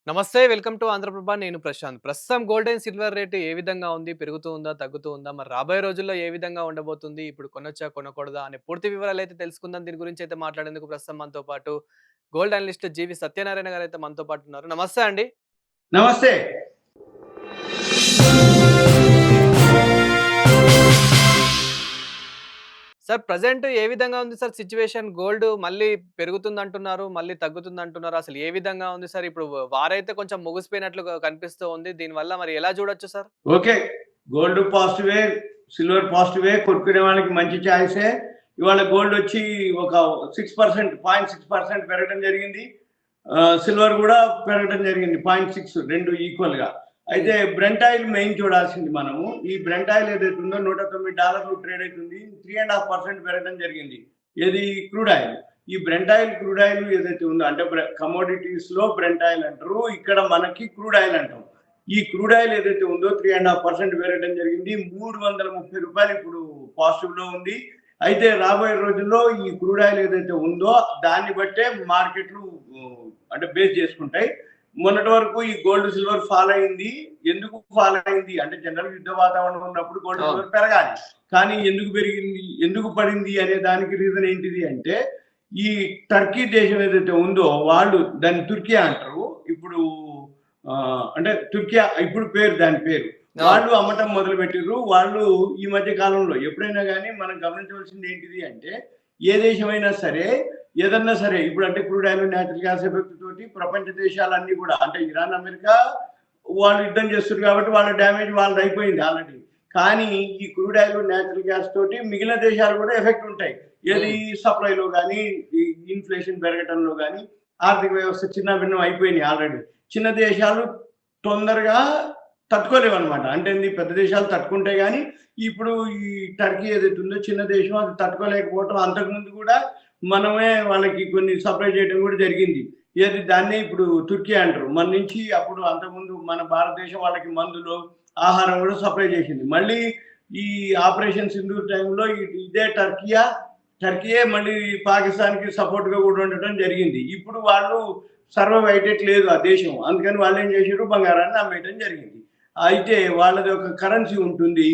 నమస్తే. Welcome to Andhraprabha. నేను ప్రశాంత్. ప్రస్తుతం గోల్డ్ అండ్ సిల్వర్ రేట్ ఏ విధంగా ఉంది? పెరుగుతూ ఉందా? తగ్గుతూ ఉందా? మరి రాబోయే రోజుల్లో ఏ విధంగా ఉండబోతుంది? ఇప్పుడు కొనొచ్చా? కొనకూడదా? అనే పూర్తి వివరాలైతే తెలుసుకుందాం. దీని గురించి అయితే మాట్లాడేందుకు ప్రస్తుతం మనతో పాటు గోల్డ్ అనలిస్ట్ జీవి సత్యనారాయణ గారైతే మనతో పాటు ఉన్నారు. నమస్తే అండి. నమస్తే. సార్ ప్రెజెంట్ ఏ విధంగా ఉంది సార్ సిట్యుయేషన్? గోల్డ్ మళ్ళీ పెరుగుతుందంటున్నారు, మళ్ళీ తగ్గుతుందంటున్నారు. అసలు ఏ విధంగా ఉంది సార్? ఇప్పుడు వారైతే కొంచెం ముగిసిపోయినట్లుగా కనిపిస్తూ ఉంది. దీనివల్ల మరి ఎలా చూడొచ్చు సార్? ఓకే. గోల్డ్ పాజిటివే, సిల్వర్ పాజిటివే. కొనుక్కునే వాళ్ళకి మంచి చాయిసే. ఇవాళ గోల్డ్ వచ్చి ఒక 6%, 0.6% పెరగడం జరిగింది. సిల్వర్ కూడా పెరగడం జరిగింది 0.6, రెండు ఈక్వల్‌గా. అయితే బ్రెంట్ ఆయిల్ మెయిన్ చూడాల్సింది మనము. ఈ బ్రెంట్ ఆయిల్ ఏదైతే ఉందో $109 ట్రేడ్ అవుతుంది. 3.5% పెరగడం జరిగింది. ఏది? Crude oil. ఈ బ్రెంట్ ఆయిల్, క్రూడ్ ఆయిల్ ఏదైతే ఉందో అంటే కమోడిటీస్‌లో బ్రెంట్ ఆయిల్ అంటారు. ఇక్కడ మనకి క్రూడ్ ఆయిల్ అంటాం. ఈ క్రూడ్ ఆయిల్ ఏదైతే ఉందో 3.5% పెరగడం జరిగింది. $330 ఇప్పుడు పాజిటివ్‌లో ఉంది. అయితే రాబోయే రోజుల్లో ఈ క్రూడ్ ఆయిల్ ఏదైతే ఉందో దాన్ని బట్టే మార్కెట్లు అంటే బేస్ చేసుకుంటాయి. మొన్నటి వరకు ఈ గోల్డ్ సిల్వర్ ఫాల్ అయింది. ఎందుకు ఫాల్ అయింది అంటే జనరల్ యుద్ధ వాతావరణం ఉన్నప్పుడు గోల్డ్ సిల్వర్ పెరగాలి. కానీ ఎందుకు పెరిగింది, ఎందుకు పడింది అనే దానికి రీజన్ ఏంటిది అంటే ఈ టర్కీ దేశం ఏదైతే ఉందో వాళ్ళు దాన్ని తుర్కియా అంటారు. ఇప్పుడు అంటే తుర్కియా ఇప్పుడు పేరు, దాని పేరు. వాళ్ళు అమ్మటం మొదలు పెట్టిర్రు. వాళ్ళు ఈ మధ్య కాలంలో ఎప్పుడైనా కానీ మనం గమనించవలసింది ఏంటిది అంటే ఏ దేశమైనా సరే ఏదన్నా సరే ఇప్పుడు అంటే crude oil, natural gas effect తోటి ప్రపంచ దేశాలన్నీ కూడా అంటే ఇరాన్, అమెరికా వాళ్ళు యుద్ధం చేస్తున్నారు కాబట్టి వాళ్ళ డ్యామేజ్ వాళ్ళది అయిపోయింది ఆల్రెడీ. కానీ ఈ క్రూడ్ ఆయిల్, న్యాచురల్ గ్యాస్ తోటి మిగిలిన దేశాలు కూడా ఎఫెక్ట్ ఉంటాయి. ఏది? సప్లైలో కానీ, ఇన్ఫ్లేషన్ పెరగటంలో కానీ, ఆర్థిక వ్యవస్థ చిన్న భిన్నం అయిపోయినాయి ఆల్రెడీ. చిన్న దేశాలు తొందరగా తట్టుకోలేవు అనమాట. అంటే పెద్ద దేశాలు తట్టుకుంటే కానీ ఇప్పుడు ఈ టర్కీ ఏదైతే ఉందో చిన్న దేశం అది తట్టుకోలేకపోవటం. అంతకుముందు కూడా మనమే వాళ్ళకి కొన్ని సప్లై చేయడం కూడా జరిగింది. ఏది? దాన్నే ఇప్పుడు తుర్కీ అంటారు. మన నుంచి అప్పుడు అంతకుముందు మన భారతదేశం వాళ్ళకి మందులు, ఆహారం కూడా సప్లై చేసింది. మళ్ళీ ఈ ఆపరేషన్ సింధూర్ టైంలో ఇదే టర్కీయే మళ్ళీ పాకిస్తాన్‌కి సపోర్ట్‌గా కూడా ఉండటం జరిగింది. ఇప్పుడు వాళ్ళు సర్వైవ్ అయ్యేటట్లేదు ఆ దేశం. అందుకని వాళ్ళు ఏం చేసిర్రు? బంగారాన్ని అమ్మేయటం జరిగింది. అయితే వాళ్ళది ఒక కరెన్సీ ఉంటుంది.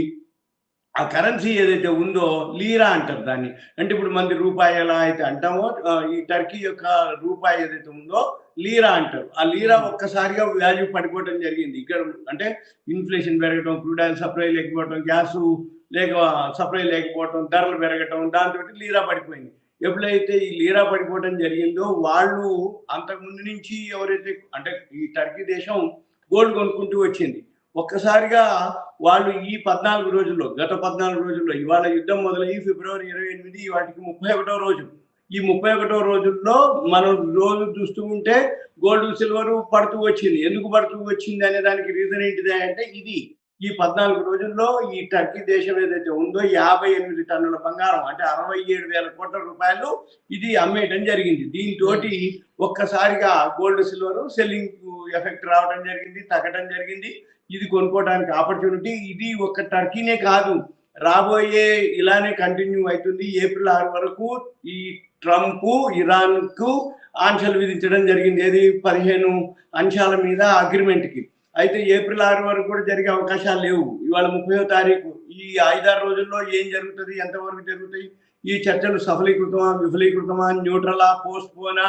ఆ కరెన్సీ ఏదైతే ఉందో లీరా అంటారు దాన్ని. అంటే ఇప్పుడు మనది రూపాయి ఎలా అయితే అంటామో ఈ టర్కీ యొక్క రూపాయి ఏదైతే ఉందో లీరా అంటారు. ఆ లీరా ఒక్కసారిగా వాల్యూ పడిపోవటం జరిగింది. ఇక్కడ అంటే ఇన్ఫ్లేషన్ పెరగటం, క్రూడ్ ఆయిల్ సప్లై లేకపోవటం, గ్యాసు లేక సప్లై లేకపోవటం, ధరలు పెరగటం, దాంతోటి లీరా పడిపోయింది. ఎప్పుడైతే ఈ లీరా పడిపోవటం జరిగిందో వాళ్ళు అంతకుముందు నుంచి ఎవరైతే అంటే ఈ టర్కీ దేశం గోల్డ్ కొనుక్కుంటూ వచ్చింది. ఒక్కసారిగా వాళ్ళు ఈ 14 రోజుల్లో, గత 14 రోజుల్లో ఇవాళ యుద్ధం మొదలయ్యి ఫిబ్రవరి 28 వాటికి 31వ రోజు. ఈ 31వ రోజుల్లో మనం రోజు చూస్తూ ఉంటే గోల్డ్, సిల్వర్ పడుతూ వచ్చింది. ఎందుకు పడుతూ వచ్చింది అనే దానికి రీజన్ ఏంటిది అంటే ఇది. ఈ 14 రోజుల్లో ఈ టర్కీ దేశం ఏదైతే ఉందో 58 టన్నుల బంగారం అంటే 67,000 కోట్ల రూపాయలు ఇది అమ్మేయడం జరిగింది. దీంతోటి ఒక్కసారిగా గోల్డ్, సిల్వర్ సెల్లింగ్ ఎఫెక్ట్ రావడం జరిగింది, తగ్గడం జరిగింది. ఇది కొనుక్కోవడానికి ఆపర్చునిటీ. ఇది ఒక్క టర్కీనే కాదు, రాబోయే ఇలానే కంటిన్యూ అవుతుంది. ఏప్రిల్ 6 వరకు ఈ ట్రంప్ ఇరాన్కు ఆంక్షలు విధించడం జరిగింది. ఏది? 15 అంశాల మీద అగ్రిమెంట్కి. అయితే ఏప్రిల్ 6 వరకు కూడా జరిగే అవకాశాలు లేవు. ఇవాళ 30వ తారీఖు. ఈ 5-6 రోజుల్లో ఏం జరుగుతుంది, ఎంతవరకు జరుగుతాయి, ఈ చర్చలు సఫలీకృతమా, విఫలీకృతమా, న్యూట్రలా, పోస్ట్ పోనా,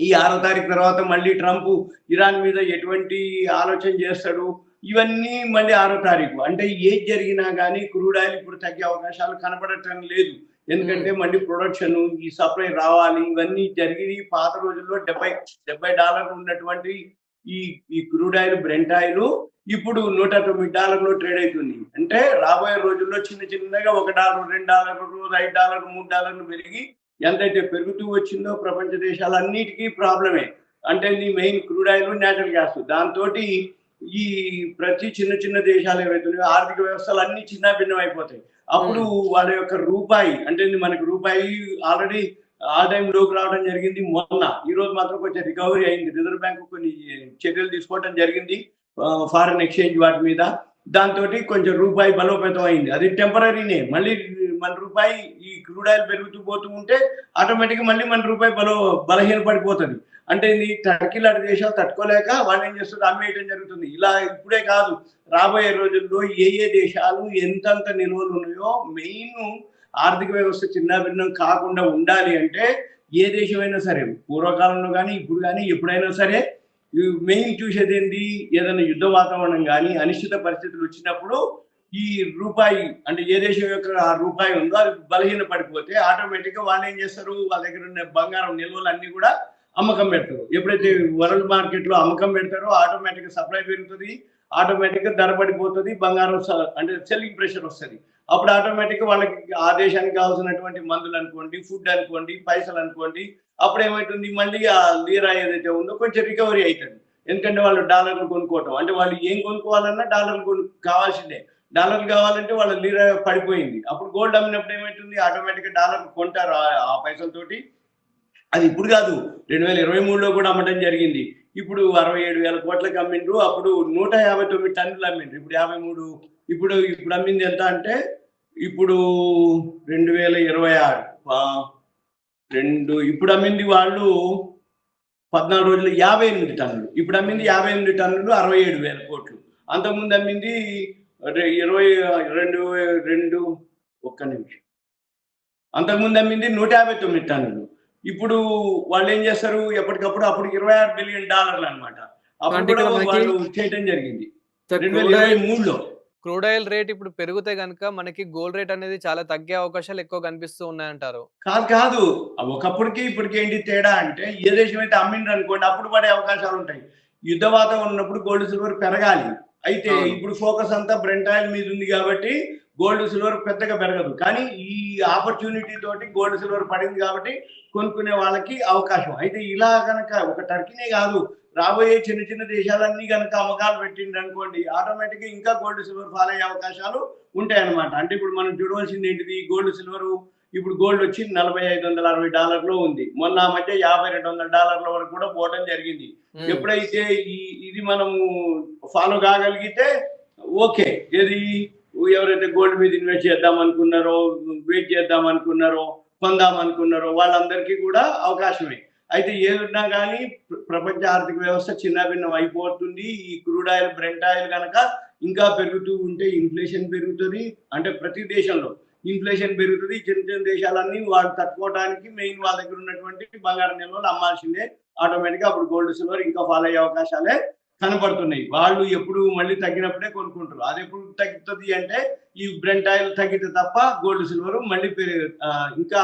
ఈ 6వ తారీఖు తర్వాత మళ్ళీ ట్రంప్ ఇరాన్ మీద ఎటువంటి ఆలోచన చేస్తాడు, ఇవన్నీ మళ్ళీ 6వ తారీఖు. అంటే ఏది జరిగినా కానీ క్రూడ్ ఆయిల్ ఇప్పుడు తగ్గే అవకాశాలు కనపడటం లేదు. ఎందుకంటే మళ్ళీ ప్రొడక్షన్, ఈ సప్లై రావాలి. ఇవన్నీ జరిగి పాత రోజుల్లో $70 ఉన్నటువంటి ఈ ఈ క్రూడ్ ఆయిల్, బ్రెంట్ ఆయిల్ ఇప్పుడు $109 ట్రేడ్ అవుతుంది. అంటే రాబోయే రోజుల్లో చిన్న చిన్నగా $1, $2, $5, $3 పెరిగి ఎంతైతే పెరుగుతూ వచ్చిందో ప్రపంచ దేశాలన్నిటికీ ప్రాబ్లమే. అంటే నీ main crude oil, natural gas. దాంతోటి ఈ ప్రతి చిన్న చిన్న దేశాలు ఏవైతున్నాయో ఆర్థిక వ్యవస్థలు అన్ని చిన్న భిన్నం అయిపోతాయి. అప్పుడు వాళ్ళ యొక్క రూపాయి అంటే మనకి రూపాయి ఆల్రెడీ ఆల్ టైమ్ లోకి రావడం జరిగింది మొన్న. ఈ రోజు మాత్రం కొంచెం రికవరీ అయింది. రిజర్వ్ బ్యాంక్ కొన్ని చర్యలు తీసుకోవడం జరిగింది ఫారెన్ ఎక్స్చేంజ్ వాటి మీద. దాంతోటి కొంచెం రూపాయి బలోపేతం అయింది. అది టెంపరరీనే. మళ్ళీ మన రూపాయి ఈ క్రూడ్ ఆయిల్ పెరుగుతూ పోతూ ఉంటే ఆటోమేటిక్గా మళ్ళీ మన రూపాయి బలహీన పడిపోతుంది. అంటే ఈ టర్కీ లాంటి దేశాలు తట్టుకోలేక వాళ్ళు ఏం చేస్తారు, అమ్మేయటం జరుగుతుంది. ఇలా ఇప్పుడే కాదు, రాబోయే రోజుల్లో ఏ ఏ దేశాలు ఎంతంత నిల్వలు ఉన్నాయో, మెయిన్ ఆర్థిక వ్యవస్థ చిన్నాభిన్నం కాకుండా ఉండాలి అంటే ఏ దేశమైనా సరే, పూర్వకాలంలో కానీ ఇప్పుడు కానీ ఎప్పుడైనా సరే మెయిన్ చూసేది ఏంటి, ఏదైనా యుద్ధ వాతావరణం కానీ అనిశ్చిత పరిస్థితులు వచ్చినప్పుడు ఈ రూపాయి, అంటే ఏ దేశం యొక్క ఆ రూపాయి ఉందో అది బలహీన పడిపోతే ఆటోమేటిక్ గా వాళ్ళు ఏం చేస్తారు, వాళ్ళ దగ్గర ఉన్న బంగారం నిల్వలు అన్ని కూడా అమ్మకం పెడతారు. ఎప్పుడైతే వరల్డ్ మార్కెట్ లో అమ్మకం పెడతారో ఆటోమేటిక్ గా సప్లై పెరుగుతుంది, ఆటోమేటిక్ గా ధర పడిపోతుంది, బంగారం అంటే సెల్లింగ్ ప్రెషర్ వస్తుంది. అప్పుడు ఆటోమేటిక్ గా వాళ్ళకి ఆ దేశానికి కావాల్సినటువంటి మందులు అనుకోండి, ఫుడ్ అనుకోండి, పైసలు అనుకోండి, అప్పుడు ఏమవుతుంది, మళ్ళీ ఆ లీరా ఏదైతే ఉందో కొంచెం రికవరీ అవుతుంది. ఎందుకంటే వాళ్ళు డాలర్లు కొనుక్కోవటం, అంటే వాళ్ళు ఏం కొనుక్కోవాలన్నా డాలర్లు కావాల్సిందే. డాలర్లు కావాలంటే వాళ్ళ లీరా పడిపోయింది. అప్పుడు గోల్డ్ అమ్మినప్పుడు ఏమవుతుంది, ఆటోమేటిక్ గా డాలర్లు కొంటారు ఆ పైసలతోటి. అది ఇప్పుడు కాదు, 2023లో కూడా అమ్మటం జరిగింది. ఇప్పుడు 67,000 కోట్లకి అమ్మిండ్రు. అప్పుడు 159 టన్నులు అమ్మిండ్రు. ఇప్పుడు 53, ఇప్పుడు ఇప్పుడు అమ్మింది ఎంత అంటే, ఇప్పుడు 2026 ఇప్పుడు అమ్మింది వాళ్ళు 14 రోజులు 58 టన్నులు. ఇప్పుడు అమ్మింది 58 టన్నులు 67,000 కోట్లు. అంతకుముందు అమ్మింది 22 ఒక్క నిమిషం, అంతకుముందు అమ్మింది 159 టన్నులు. ఇప్పుడు వాళ్ళు ఏం చేస్తారు, ఎప్పటికప్పుడు అప్పుడు $26 బిలియన్ అనమాట. అప్పుడు అంటే కూడా ఇక్కడ మనకి వాళ్ళు చేయటం జరిగింది క్రూడ్ ఆయిల్ 2023లో. క్రూడ్ ఆయిల్ రేట్ ఇప్పుడు పెరిగితే గనుక మనకి గోల్డ్ రేట్ అనేది చాలా తగ్గే అవకాశాలు ఎక్కువ కనిపిస్తూ ఉన్నాయంటారు. కాదు కాదు, ఒకప్పటికి ఇప్పటికి ఏంటి తేడా అంటే, ఏ దేశం అయితే అమ్మిండ్రు అనుకోండి అప్పుడు పడే అవకాశాలు ఉంటాయి. యుద్ధ వాతావరణం ఉన్నప్పుడు గోల్డ్ సిల్వర్ పెరగాలి. అయితే అవును. ఇప్పుడు ఫోకస్ అంతా బ్రెంట్ ఆయిల్ మీద ఉంది కాబట్టి గోల్డ్ సిల్వర్ పెద్దగా పెరగదు. కానీ ఈ ఆపర్చునిటీ తోటి గోల్డ్ సిల్వర్ పడింది కాబట్టి కొనుక్కునే వాళ్ళకి అవకాశం. అయితే ఇలా కనుక ఒక టర్కీనే కాదు, రాబోయే చిన్న చిన్న దేశాలన్నీ కనుక అమ్మకాలు పెట్టిండ్రు అనుకోండి, ఆటోమేటిక్గా ఇంకా గోల్డ్ సిల్వర్ ఫాల్ అయ్యే అవకాశాలు ఉంటాయన్నమాట. అంటే ఇప్పుడు మనం చూడవలసింది ఏంటిది, గోల్డ్ సిల్వర్ ఇప్పుడు గోల్డ్ వచ్చి $4,560 ఉంది. మొన్న ఆ మధ్య $5,200 వరకు కూడా పోవడం జరిగింది. ఎప్పుడైతే ఇది మనము ఫాలో కాగలిగితే ఓకే. ఏది, ఎవరైతే గోల్డ్ మీద ఇన్వెస్ట్ చేద్దాం అనుకున్నారో, వెయిట్ చేద్దాం అనుకున్నారో, కొందాం అనుకున్నారో వాళ్ళందరికీ కూడా అవకాశమే. అయితే ఏదున్నా కానీ ప్రపంచ ఆర్థిక వ్యవస్థ చిన్నభిన్నం అయిపోతుంది. ఈ క్రూడ్ ఆయిల్, బ్రెంట్ ఆయిల్ కనుక ఇంకా పెరుగుతూ ఉంటే ఇన్ఫ్లేషన్ పెరుగుతుంది. అంటే ప్రతి దేశంలో ఇన్ఫ్లేషన్ పెరుగుతుంది. చిన్న చిన్న దేశాలన్నీ వాళ్ళు తట్టుకోవడానికి మెయిన్ వాళ్ళ దగ్గర ఉన్నటువంటి బంగారం నిల్వలు అమ్మాల్సిందే. ఆటోమేటిక్గా అప్పుడు గోల్డ్ సిల్వర్ ఇంకా ఫాలో అయ్యే అవకాశాలే కనపడుతున్నాయి. వాళ్ళు ఎప్పుడు మళ్ళీ తగ్గినప్పుడే కొనుక్కుంటారు. అది ఎప్పుడు తగ్గుతుంది అంటే ఈ బ్రెంట్ ఆయిల్ తగ్గితే తప్ప గోల్డ్ సిల్వర్ మళ్ళీ ఇంకా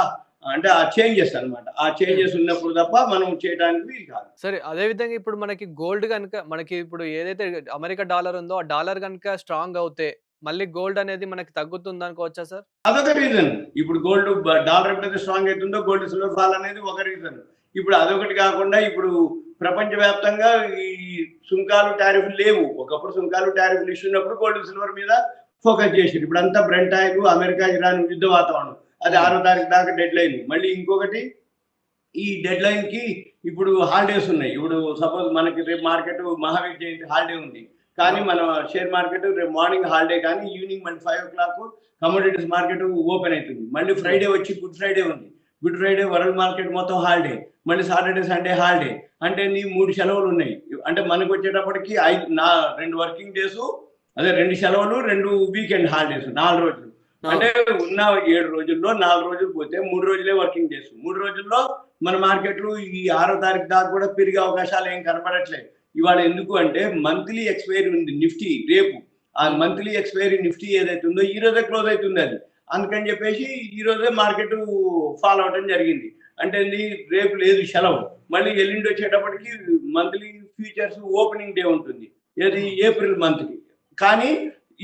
అంటే ఆ చేంజెస్ అన్నమాట. ఆ చేంజెస్ ఉన్నప్పుడు తప్ప మనం చేయడానికి వీలు కాదు. సరే, అదే విధంగా ఇప్పుడు మనకి గోల్డ్ గనుక మనకి ఇప్పుడు ఏదైతే అమెరికా డాలర్ ఉందో, ఆ డాలర్ గనుక స్ట్రాంగ్ అవుతే మళ్ళీ గోల్డ్ అనేది మనకి తగ్గుతుందనుకోవచ్చా సార్? అదొక రీజన్. ఇప్పుడు గోల్డ్ డాలర్ ఎప్పుడైతే స్ట్రాంగ్ అవుతుందో గోల్డ్ సిల్వర్ ఫాల్ అనేది ఒక రీజన్. ఇప్పుడు అదొకటి కాకుండా ఇప్పుడు ప్రపంచవ్యాప్తంగా ఈ సుంకాలు, టారిఫ్లు లేవు. ఒకప్పుడు సుంకాలు, టారిఫ్లు ఇష్యూ ఉన్నప్పుడు గోల్డ్ సిల్వర్ మీద ఫోకస్ చేసారు. ఇప్పుడు అంతా బ్రెంట్ ఆయిల్, అమెరికా ఇరాన్ యుద్ధ వాతావరణం. అది 6వ తారీఖు దాకా డెడ్ లైన్. మళ్ళీ ఇంకొకటి, ఈ డెడ్ లైన్ కి ఇప్పుడు హాలిడేస్ ఉన్నాయి. ఇప్పుడు సపోజ్ మనకి రేపు మార్కెట్ మహావీర్ జయంతి హాలిడే ఉంది, కానీ మన షేర్ మార్కెట్ రేపు మార్నింగ్ హాలిడే, కానీ ఈవినింగ్ మళ్ళీ 5 o'clock కమోడిటీస్ మార్కెట్ ఓపెన్ అవుతుంది. మళ్ళీ ఫ్రైడే వచ్చి గుడ్ ఫ్రైడే ఉంది. గుడ్ ఫ్రైడే వరల్డ్ మార్కెట్ మొత్తం హాలిడే. మళ్ళీ సాటర్డే, సండే హాలిడే. అంటే నీ 3 సెలవులు ఉన్నాయి. అంటే మనకు వచ్చేటప్పటికి 2 వర్కింగ్ డేస్, అదే 2 సెలవులు, 2 వీకెండ్ హాలిడేస్, 4 రోజులు. అంటే ఉన్న 7 రోజుల్లో 4 రోజులు పోతే 3 రోజులే వర్కింగ్ డేస్. 3 రోజుల్లో మన మార్కెట్లు ఈ 6వ తారీఖు దాకా కూడా పెరిగే అవకాశాలు ఏం కనపడట్లేదు ఇవాళ. ఎందుకు అంటే మంత్లీ ఎక్స్పైరీ ఉంది నిఫ్టీ రేపు. ఆ మంత్లీ ఎక్స్పైరీ నిఫ్టీ ఏదైతే ఉందో ఈ రోజే క్లోజ్ అవుతుంది అది. అందుకని చెప్పేసి ఈ రోజే మార్కెట్ ఫాలో అవడం జరిగింది. అంటే రేపు లేదు సెలవు, మళ్ళీ ఎల్లుండి వచ్చేటప్పటికి మంత్లీ ఫ్యూచర్స్ ఓపెనింగ్ డే ఉంటుంది, ఏది ఏప్రిల్ మంత్కి. కానీ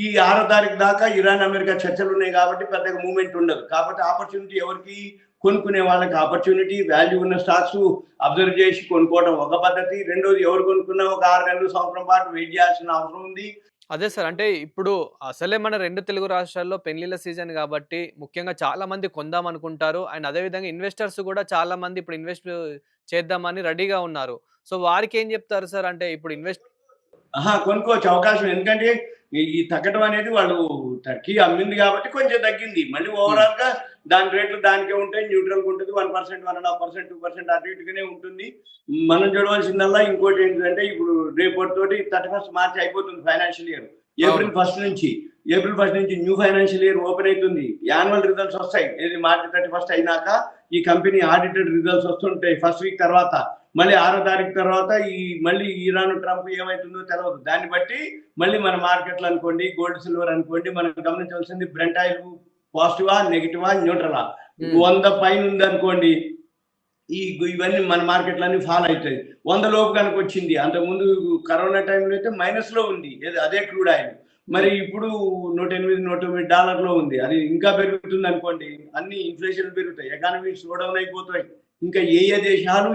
ఈ 6వ తారీఖు దాకా ఇరాన్ అమెరికా చర్చలు ఉన్నాయి కాబట్టి పెద్దగా మూవ్మెంట్ ఉండదు. కాబట్టి ఆపర్చునిటీ ఎవరికి, కొనుక్కునే వాళ్ళకి ఆపర్చునిటీ, వాల్యూ ఉన్న స్టాక్స్ అబ్జర్వ్ చేసి కొనుక్కోవడం ఒక పద్ధతి. రెండోది, ఎవరు కొనుక్కున్నా ఒక 6 నెలలు, సంవత్సరం పాటు వెయిట్ చేయాల్సిన అవసరం ఉంది. అదే సార్. అంటే ఇప్పుడు అసలే మన 2 తెలుగు రాష్ట్రాల్లో పెళ్లిళ్ల సీజన్ గాబట్టి, ముఖ్యంగా చాలా మంది కొందామనుకుంటారు. అండ్ అదే విధంగా ఇన్వెస్టర్స్ గూడా చాలా మంది ఇప్పుడు ఇన్వెస్ట్ చేద్దామని రెడీగా ఉన్నారు. సో, వారికేం జెప్తారు సార్? అంటే ఇప్పుడు కొనుక్కోవచ్చు అవకాశం. ఎందుకంటే ఈ తగ్గడం అనేది వాళ్ళు టర్కీ అమ్మింది కాబట్టి కొంచెం తగ్గింది. మళ్ళీ హ్మ్. ఓవరాల్‌గా దాని రేట్లు దానికే ఉంటాయి. న్యూట్రల్‌గా ఉంటుంది. 1%, 1.5%, 2% అటు ఇటుగానే ఉంటుంది. మనం చూడవలసిందల్లా ఇంకోటేంటిదంటే ఇప్పుడు రేపటితోటి 31 మార్చ్ అయిపోతుంది ఫైనాన్షియల్ ఇయర్. అవును. ఏప్రిల్ 1 నుంచి న్యూ ఫైనాన్షియల్ ఇయర్ ఓపెన్ అయితుంది. యాన్యువల్ రిజల్ట్స్ వస్తాయి. ఏది మార్చ్ 31 అయినాక ఈ కంపెనీ ఆడిటెడ్ రిజల్ట్స్ వస్తుంటాయి ఫస్ట్ వీక్ తర్వాత. మళ్ళీ 6వ తారీఖు తర్వాత మళ్ళీ ఇరాన్, ట్రంప్ ఏమైతుందో తెలవదు. దాన్ని బట్టి మళ్ళీ మన మార్కెట్లు అనుకోండి, గోల్డ్, సిల్వర్ అనుకోండి, మనం గమనించవలసింది బ్రెంట్ ఆయిల్ పాజిటివా, నెగెటివా, న్యూట్రలా. హ్మ్. 100 పైన ఉందనుకోండి, ఇవన్నీ మన మార్కెట్లన్నీ ఫాలో అవుతాయి. 100 లోపు కనుక వచ్చింది, అంతకుముందు కరోనా టైంలో అయితే మైనస్లో ఉంది, అదే క్రూడ్ ఆయిల్. మరి హ్మ్. ఇప్పుడు 108, $109 ఉంది. అది ఇంకా పెరుగుతుంది అనుకోండి, అన్ని ఇన్ఫ్లేషన్ పెరుగుతాయి, ఎకానమీ స్లో డౌన్ అయిపోతాయి. ఇంకా ఏ దేశాలు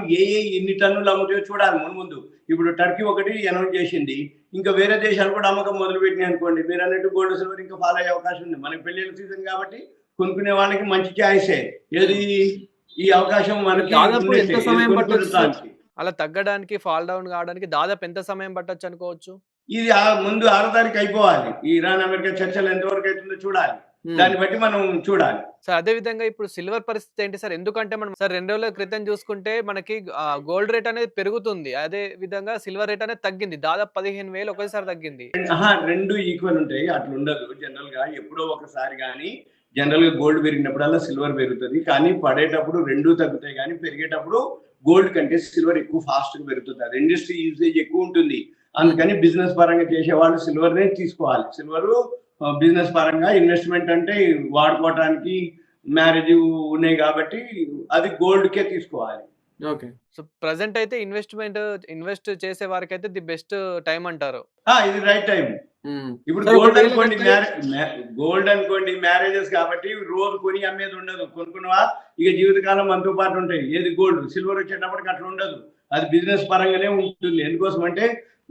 ఎన్ని టన్నులు అమ్ముతాయో చూడాలి ముందు. ఇప్పుడు టర్కీ ఒకటి అనౌన్స్ చేసింది. ఇంకా వేరే దేశాలు కూడా అమ్మకం మొదలుపెట్టినాయి అనుకోండి, మీరు అన్నట్టు గోల్డ్ సిల్వర్ ఇంకా ఫాలో అయ్యే అవకాశం ఉంది. మనకి పెళ్ళిళ్ళ సీజన్ కాబట్టి కొనుక్కునే వాళ్ళకి మంచి ఛాయిసే. ఏది హ్మ్. ఈ అవకాశం మరి మనకి దాదాపు ఉన్నట్టే ఎంత ఏది సమయం పట్టొచ్చు సార్? కొనుక్కోవడానికి. అలా తగ్గడానికి, ఫాల్ డౌన్ కావడానికి దాదాపు ఎంత సమయం పట్టొచ్చనుకోవచ్చు? ఇది ముందు 6వ తారీఖు అయిపోవాలి. ఈ ఇరాన్ అమెరికా చర్చలు ఎంతవరకు అవుతుందో చూడాలి. హ్మ్. దాన్ని బట్టి మనం చూడాలి. సార్ అదే విధంగా ఇప్పుడు సిల్వర్ పరిస్థితి ఏంటి సార్? ఎందుకంటే మనం సార్ 2 రోజుల క్రితం చూసుకుంటే మనకి గోల్డ్ రేట్ అనేది పెరుగుతుంది. అదే విధంగా సిల్వర్ రేట్ అనేది తగ్గింది. దాదాపు 15,000 ఒకేసారి తగ్గింది. 2 ఈక్వల్ ఉంటాయి. అట్లుండదు జనరల్‌గా. ఎప్పుడో ఒకసారి గాని జనరల్‌గా గోల్డ్ పెరిగినప్పుడల్లా సిల్వర్ పెరుగుతది. కానీ పడేటప్పుడు 2 తగ్గుతాయి గానీ, పెరిగేటప్పుడు గోల్డ్ కంటే సిల్వర్ ఎక్కువ ఫాస్ట్‌గా పెరుగుతది. అది ఇండస్ట్రీ యూసేజ్ ఎక్కువ ఉంటుంది. హ్మ్. అందుకని బిజినెస్ పరంగా చేసేవాళ్ళు సిల్వర్‌నే తీసుకోవాలి. సిల్వరు బిజినెస్ పరంగా ఇన్వెస్ట్‌మెంట్ అంటే వాడుకోవటానికి, మ్యారేజ్ ఉన్నాయి కాబట్టి అది గోల్డ్‌కే తీసుకోవాలి. ఓకే. సో, ప్రెజెంట్ అయితే ఇన్వెస్ట్ చేసే వారికైతే ది బెస్ట్ టైమ్ అంటారు. ఇది రైట్ టైమ్. హ్మ్. ఇప్పుడు సార్ ఒకవేళ గనుక గోల్డ్ అనుకోండి మ్యారేజెస్ కాబట్టి రోజు కొని అమ్మేది ఉండదు. కొనుక్కున్నవా ఇక జీవితకాలం మనతో పాటు ఉంటాయి. ఏది గోల్డ్. సిల్వర్ వచ్చేటప్పటికి అట్లా ఉండదు. అది బిజినెస్ పరంగానే ఉంటుంది. ఎందుకోసం అంటే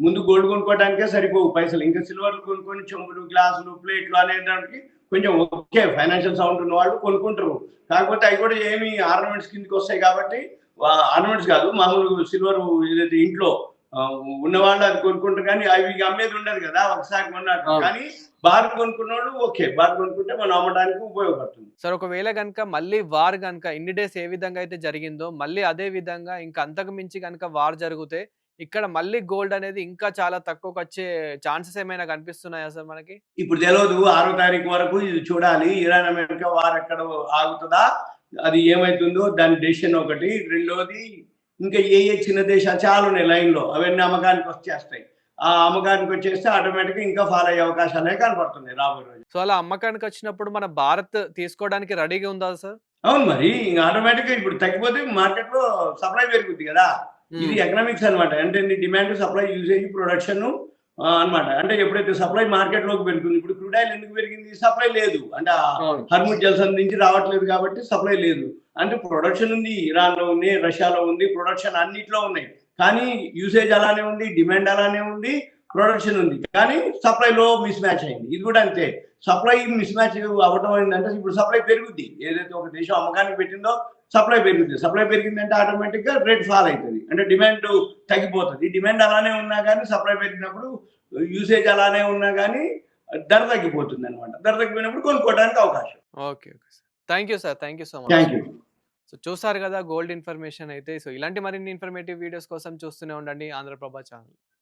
ముందు గోల్డ్ కొనుక్కోవడానికే సరిపోవు పైసలు. ఇంకా సిల్వర్లు కొనుక్కొని చెంబులు, గ్లాసులు, ప్లేట్లు అనేదానికి కొంచెం ఓకే, ఫైనాన్షియల్ సౌండ్ ఉన్న వాళ్ళు కొనుక్కుంటారు. కాకపోతే అవి కూడా ఏమి ఆర్నమెంట్స్ కిందకి వస్తాయి కాబట్టి ఆర్నమెంట్స్ కాదు, మామూలు సిల్వర్ ఏదైతే ఇంట్లో ఉన్నవాళ్ళు అది కొనుక్కుంటారు. కానీ అవి అమ్మేది ఉండదు కదా ఒకసారి కొన్నాక. అవును. కానీ బార్ కొనుక్కున్నోళ్ళు ఓకే, బార్ కొనుక్కుంటే మనం అమ్మడానికి ఉపయోగపడుతుంది. సార్ ఒకవేళ గనుక మళ్ళీ వార్ గనుక ఇన్ని డేస్ ఏ విధంగా అయితే జరిగిందో, మళ్ళీ అదే విధంగా ఇంకా అంతకు మించి గనుక వార్ జరిగితే, ఇక్కడ మళ్ళీ గోల్డ్ అనేది ఇంకా చాలా తక్కువకొచ్చే ఛాన్సెస్ ఏమైనా కనిపిస్తున్నాయా సార్ మనకి? ఇప్పుడు తెలియదు, 6వ తారీఖు వరకు ఇది చూడాలి. ఇరాన్ అమెరికా వార్ ఎక్కడ ఆగుతుందా, అది ఏమైతుందో దాని డెసిషన్ ఒకటి. రెండోది ఇంకా చిన్న దేశాలు చాలా ఉన్నాయి లైన్లో, అవన్నీ అమ్మకానికి వచ్చేస్తాయి. ఆ అమ్మకానికి వచ్చేస్తే ఆటోమేటిక్గా ఇంకా ఫాలో అయ్యే అవకాశాలే కనపడుతున్నాయి రాబోయే రోజు. సో, అలా అమ్మకానికొచ్చినప్పుడు మన భారత్ తీసుకోవడానికి రెడీగా ఉందా సార్? అవును, మరి ఆటోమేటిక్గా ఇప్పుడు తగ్గిపోతే మార్కెట్లో సప్లై పెరుగుద్ది కదా. ఇది హ్మ్. ఎకనామిక్స్ అనమాట. అంటే డిమాండ్, సప్లై, యూసేజ్, ప్రొడక్షన్ అనమాట. అంటే ఎప్పుడైతే సప్లై మార్కెట్లోకి పెరుగుతుంది, ఇప్పుడు క్రూడ్ ఆయిల్ ఎందుకు పెరిగింది? సప్లై లేదు. అంటే అవును. హర్ముజ్ జలసంధి నుంచి రావట్లేదు కాబట్టి సప్లై లేదు. అంటే ప్రొడక్షన్ ఉంది, ఇరాన్లో ఉంది, రష్యాలో ఉంది, ప్రొడక్షన్ అన్నిట్లో ఉన్నాయి. కానీ యూసేజ్ అలానే ఉంది, డిమాండ్ అలానే ఉంది, ప్రొడక్షన్ ఉంది. కానీ సప్లైలో మిస్ మ్యాచ్ అయింది. ఇది కూడా అంతే. సప్లై మిస్ మ్యాచ్ అవ్వటం ఏంటంటే ఇప్పుడు సప్లై పెరుగుద్ది. ఏదైతే ఒక దేశం అమ్మకానికి పెట్టిందో సప్లై పెరుగుద్ది. సప్లై పెరిగిందంటే ఆటోమేటిక్గా రేట్ ఫాల్ అవుతుంది. అంటే డిమాండ్ తగ్గిపోతుంది. డిమాండ్ అలానే ఉన్నా కానీ సప్లై పెరిగినప్పుడు యూసేజ్ అలానే ఉన్నా కానీ ధర తగ్గిపోతుంది అనమాట. ధర తగ్గిపోయినప్పుడు కొనుక్కోవడానికి అవకాశం. Okay. Okay sir. Thank you sir. Thank you so much. Thank you. So చూసారు గదా! గోల్డ్ ఇన్ఫర్మేషన్ అయితే. సో ఇలాంటి మరిన్ని ఇన్ఫర్మేటివ్ వీడియోస్ కోసం చూస్తూనే ఉండండి ఆంధ్రప్రభ ఛానల్.